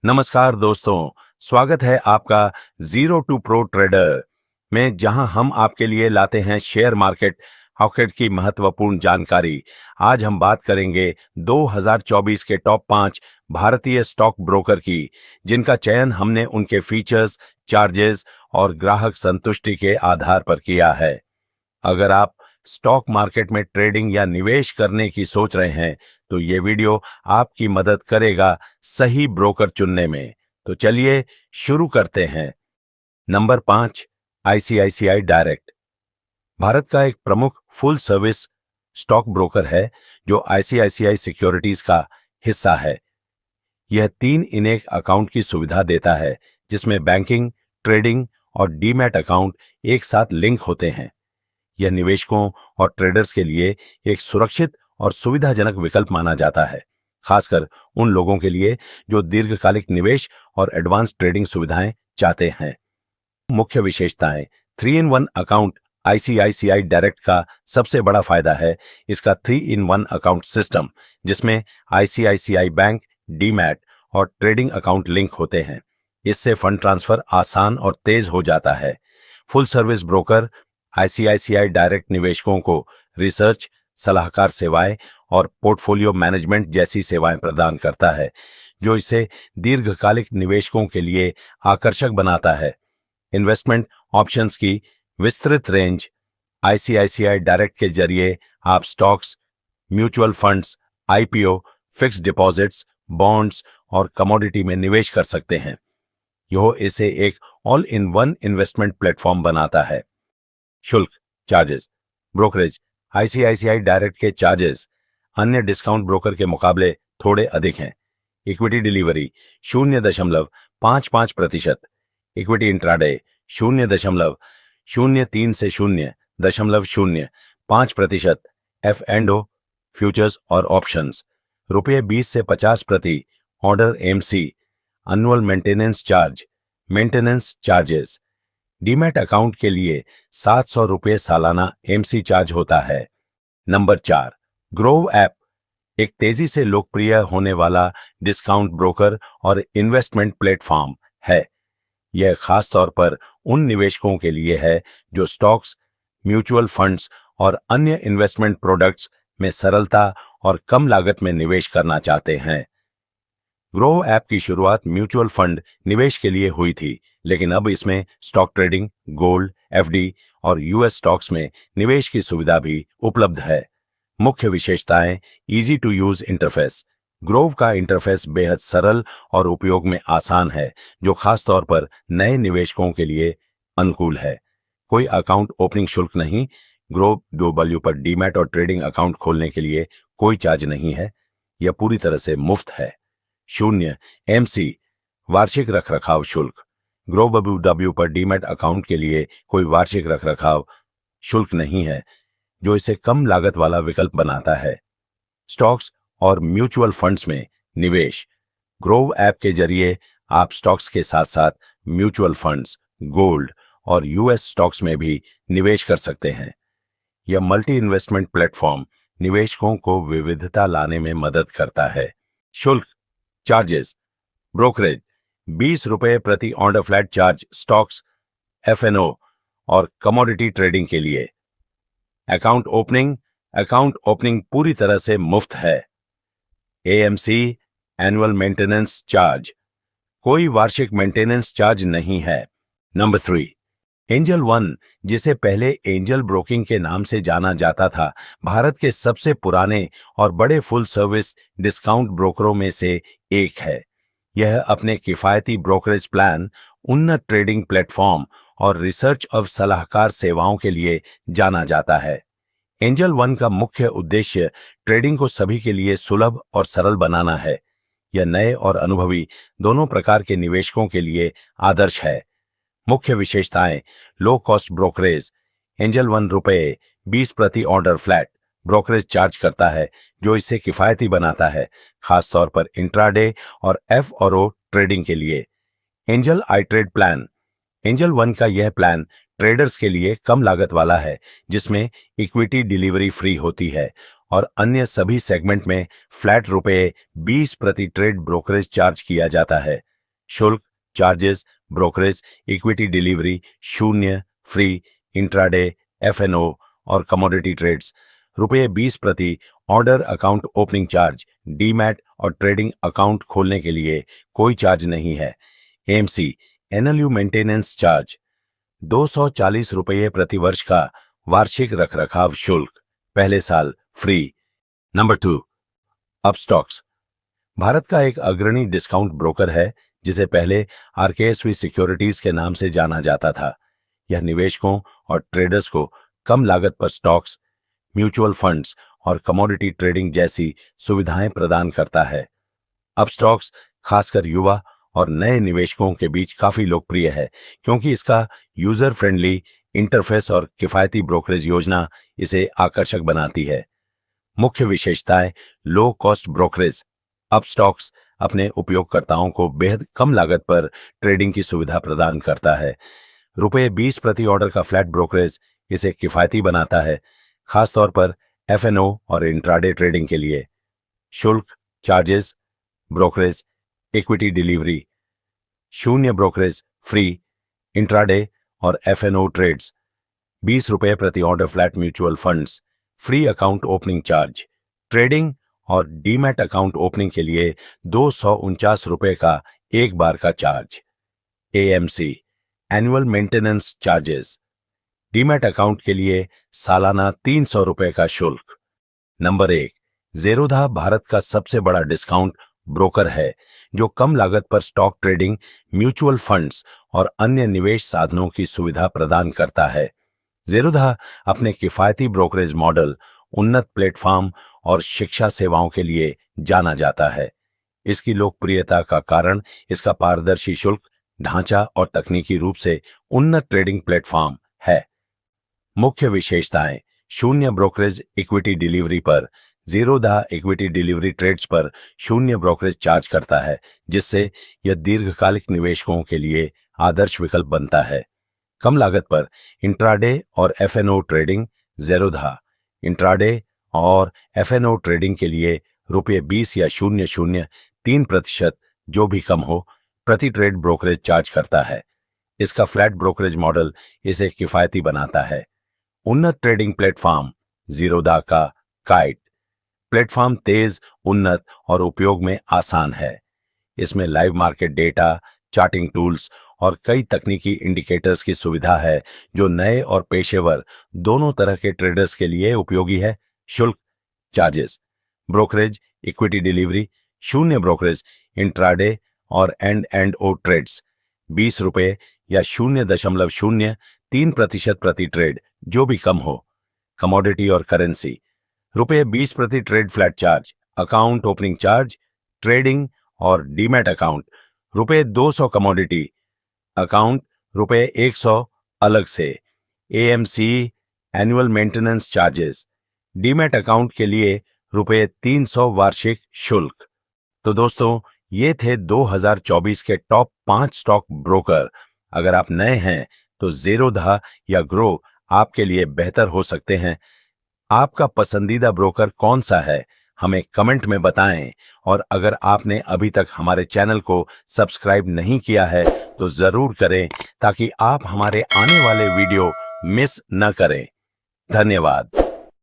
नमस्कार दोस्तों, स्वागत है आपका जीरो टू प्रो ट्रेडर में, जहां हम आपके लिए लाते हैं शेयर मार्केट की महत्वपूर्ण जानकारी। आज हम बात करेंगे 2024 के टॉप 5 भारतीय स्टॉक ब्रोकर की, जिनका चयन हमने उनके फीचर्स, चार्जेस और ग्राहक संतुष्टि के आधार पर किया है। अगर आप स्टॉक मार्केट में ट्रेडिंग या निवेश करने की सोच रहे हैं तो ये वीडियो आपकी मदद करेगा सही ब्रोकर चुनने में। तो चलिए शुरू करते हैं। नंबर 5, आईसीआईसीआई डायरेक्ट भारत का एक प्रमुख फुल सर्विस स्टॉक ब्रोकर है जो आईसीआईसीआई सिक्योरिटीज का हिस्सा है। यह 3 इन 1 अकाउंट की सुविधा देता है, जिसमें बैंकिंग, ट्रेडिंग और डीमैट अकाउंट एक साथ लिंक होते हैं। यह निवेशकों और ट्रेडर्स के लिए एक सुरक्षित और सुविधाजनक विकल्प माना जाता है, खासकर उन लोगों के लिए जो दीर्घकालिक निवेश और एडवांस ट्रेडिंग सुविधाएं चाहते हैं। मुख्य विशेषताएं: 3-in-1 अकाउंट आईसीआईसीआई डायरेक्ट का सबसे बड़ा फायदा है इसका 3-in-1 अकाउंट सिस्टम, जिसमें आईसीआईसीआई बैंक, डीमैट और ट्रेडिंग अकाउंट लिंक होते हैं। इससे फंड ट्रांसफर आसान और तेज हो जाता है। Full service broker ICICI direct निवेशकों को रिसर्च, सलाहकार सेवाएं और पोर्टफोलियो मैनेजमेंट जैसी सेवाएं प्रदान करता है, जो इसे दीर्घकालिक निवेशकों के लिए आकर्षक बनाता है। इन्वेस्टमेंट ऑप्शंस की विस्तृत रेंज: आईसीआईसीआई डायरेक्ट के जरिए आप stocks, mutual funds, IPO, fixed deposits, bonds और कमोडिटी में निवेश कर सकते हैं। यह इसे एक all in one investment platform बनाता है। शुल्क, चार्जेस, ब्रोकरेज: आईसीआईसीआई डायरेक्ट के चार्जेस अन्य डिस्काउंट ब्रोकर के मुकाबले थोड़े अधिक हैं। इक्विटी डिलीवरी 0.55%, इक्विटी इंट्राडे 0.03 से 0.05%, F&O फ्यूचर्स और ऑप्शंस ₹20 से 50 प्रति order MC, annual maintenance charges. Demat account के लिए ₹700 सालाना एमसी चार्ज होता है। नंबर 4, ग्रोव ऐप एक तेजी से लोकप्रिय होने वाला डिस्काउंट ब्रोकर और इन्वेस्टमेंट प्लेटफॉर्म है। यह खास तौर पर उन निवेशकों के लिए है जो स्टॉक्स, म्यूचुअल फंड्स और अन्य इन्वेस्टमेंट प्रोडक्ट्स में सरलता और कम लागत में निवेश करना चाहते हैं। ग्रोव ऐप की शुरुआत म्यूचुअल फंड निवेश के लिए हुई थी, लेकिन अब इसमें स्टॉक ट्रेडिंग, गोल्ड, एफडी और यूएस स्टॉक्स में निवेश की सुविधा भी उपलब्ध है। मुख्य विशेषताएं: easy to use interface: Groww का इंटरफेस बेहद सरल और उपयोग में आसान है, जो खास तौर पर नए निवेशकों के लिए अनुकूल है। कोई अकाउंट ओपनिंग शुल्क नहीं। ग्रोव डब्ल्यू पर डीमैट और ट्रेडिंग अकाउंट खोलने के लिए कोई चार्ज नहीं है। यह पूरी तरह से मुफ्त है। 0 एमसी वार्षिक रखरखाव शुल्क: ग्रोव डब्ल्यू पर डीमैट अकाउंट के लिए कोई वार्षिक रखरखाव शुल्क नहीं है, जो इसे कम लागत वाला विकल्प बनाता है। स्टॉक्स और म्यूचुअल फंड्स में निवेश: ग्रोव ऐप के जरिए आप स्टॉक्स के साथ साथ म्यूचुअल फंड्स, गोल्ड और यूएस स्टॉक्स में भी निवेश कर सकते हैं। यह मल्टी इन्वेस्टमेंट प्लेटफॉर्म निवेशकों को विविधता लाने में मदद करता है। शुल्क, चार्जेस: ब्रोकरेज ₹20 प्रति order flat charge stocks, F&O और कमोडिटी ट्रेडिंग के लिए। अकाउंट ओपनिंग पूरी तरह से मुफ्त है। AMC एनुअल मेंटेनेंस चार्ज: कोई वार्षिक मेंटेनेंस चार्ज नहीं है। नंबर 3, एंजल वन, जिसे पहले एंजल ब्रोकिंग के नाम से जाना जाता था, भारत के सबसे पुराने और बड़े फुल सर्विस डिस्काउंट ब्रोकरों में से एक है। यह अपने किफायती ब्रोकरेज प्लान, उन्नत ट्रेडिंग प्लेटफॉर्म और रिसर्च और सलाहकार सेवाओं के लिए जाना जाता है। एंजल वन का मुख्य उद्देश्य ट्रेडिंग को सभी के लिए सुलभ और सरल बनाना है। यह नए और अनुभवी दोनों प्रकार के निवेशकों के लिए आदर्श है। मुख्य विशेषताएं: low cost brokerage: angel one ₹20 प्रति ऑर्डर फ्लैट ब्रोकरेज चार्ज करता है, जो इसे किफायती बनाता है, खासतौर पर इंट्राडे और F&O ट्रेडिंग के लिए। एंजल आई ट्रेड प्लान: एंजल वन का यह प्लान ट्रेडर्स के लिए कम लागत वाला है, जिसमें इक्विटी डिलीवरी फ्री होती है और अन्य सभी सेगमेंट में फ्लैट ₹20 प्रति ट्रेड ब्रोकरेज चार्ज किया जाता है। शुल्क, चार्जेस, ब्रोकरेज, इक्विटी डिलीवरी शून्य, फ्री, इंट्राडे, एफएनओ और कमोडिटी ट्रेड्स ₹20 प्रति order, account opening charge, demat और ट्रेडिंग अकाउंट खोलने के लिए कोई चार्ज नहीं है। एएमसी एनुअल मेंटेनेंस चार्ज ₹240 प्रति वर्ष का वार्षिक रखरखाव शुल्क, पहले साल फ्री। नंबर 2, अपस्टॉक्स भारत का एक अग्रणी डिस्काउंट ब्रोकर है जिसे पहले आरकेएसवी सिक्योरिटीज के नाम से जाना जाता था। यह निवेशकों और ट्रेडर्स को कम लागत पर स्टॉक्स, म्यूचुअल फंड्स और कमोडिटी ट्रेडिंग जैसी सुविधाएं प्रदान करता है। अपस्टॉक्स खासकर युवा और नए निवेशकों के बीच काफी लोकप्रिय है क्योंकि इसका यूजर फ्रेंडली इंटरफेस और किफायती ब्रोकरेज योजना इसे आकर्षक बनाती है। मुख्य विशेषताएं: लो कॉस्ट ब्रोकरेज। अपस्टॉक्स अपने उपयोगकर्ताओं को बेहद कम लागत पर ट्रेडिंग की सुविधा प्रदान करता है। ₹20 प्रति ऑर्डर का फ्लैट ब्रोकरेज इसे किफायती बनाता है, खासतौर पर एफएनओ और इंट्राडे ट्रेडिंग के लिए। शुल्क, चार्जेस, ब्रोकरेज, इक्विटी डिलीवरी शून्य, ब्रोकरेज, फ्री, इंट्राडे और एफएनओ ट्रेड्स ₹20 प्रति order flat mutual funds, free account opening charge, trading और डीमैट अकाउंट ओपनिंग के लिए ₹249 का एक बार का charge. AMC annual maintenance charges, demat account के लिए सालाना ₹300 का शुल्क। नंबर 1, ज़ेरोधा भारत का सबसे बड़ा डिस्काउंट ब्रोकर है जो कम लागत पर स्टॉक ट्रेडिंग, म्यूचुअल फंड्स और अन्य निवेश साधनों की सुविधा प्रदान करता है। ज़ेरोधा अपने किफायती ब्रोकरेज मॉडल, उन्नत प्लेटफॉर्म और शिक्षा सेवाओं के लिए जाना जाता है। इसकी लोकप्रियता का कारण इसका पारदर्शी शुल्क ढांचा और तकनीकी रूप से उन्नत ट्रेडिंग प्लेटफॉर्म है। मुख्य विशेषताएं: शून्य ब्रोकरेज इक्विटी डिलीवरी पर ज़ेरोधा इक्विटी डिलीवरी ट्रेड्स पर शून्य ब्रोकरेज चार्ज करता है, जिससे यह दीर्घकालिक निवेशकों के लिए आदर्श विकल्प बनता है। कम लागत पर इंट्राडे और एफएनओ ट्रेडिंग, ज़ेरोधा इंट्राडे और एफएनओ ट्रेडिंग के लिए ₹20 या 0.03% जो भी कम हो प्रति ट्रेड ब्रोकरेज चार्ज करता है। इसका फ्लैट ब्रोकरेज मॉडल इसे किफायती बनाता है। उन्नत ट्रेडिंग प्लेटफॉर्म ज़ेरोधा का काइट प्लेटफॉर्म तेज, उन्नत और उपयोग में आसान है। इसमें live market data, charting tools और कई तकनीकी इंडिकेटर्स की सुविधा है जो नए और पेशेवर दोनों तरह के ट्रेडर्स के लिए उपयोगी है। शुल्क, चार्जेस, ब्रोकरेज, इक्विटी डिलीवरी, शून्य ब्रोकरेज, इंट्राडे और एंड ओ ट्रेड्स ₹20 या 0.03% प्रति ट्रेड जो भी कम हो। कमोडिटी और करेंसी ₹20 प्रति trade flat charge, account opening charge, trading और डीमैट अकाउंट ₹200, कमोडिटी अकाउंट ₹100 अलग से। AMC annual maintenance charges, demat account के लिए ₹300 वार्षिक शुल्क। तो दोस्तों, ये थे 2024 के टॉप 5 स्टॉक ब्रोकर। अगर आप नए हैं तो ज़ेरोधा या ग्रो आपके लिए बेहतर हो सकते हैं। आपका पसंदीदा ब्रोकर कौन सा है, हमें कमेंट में बताएं। और अगर आपने अभी तक हमारे चैनल को सब्सक्राइब नहीं किया है तो जरूर करें ताकि आप हमारे आने वाले वीडियो मिस न करें। धन्यवाद।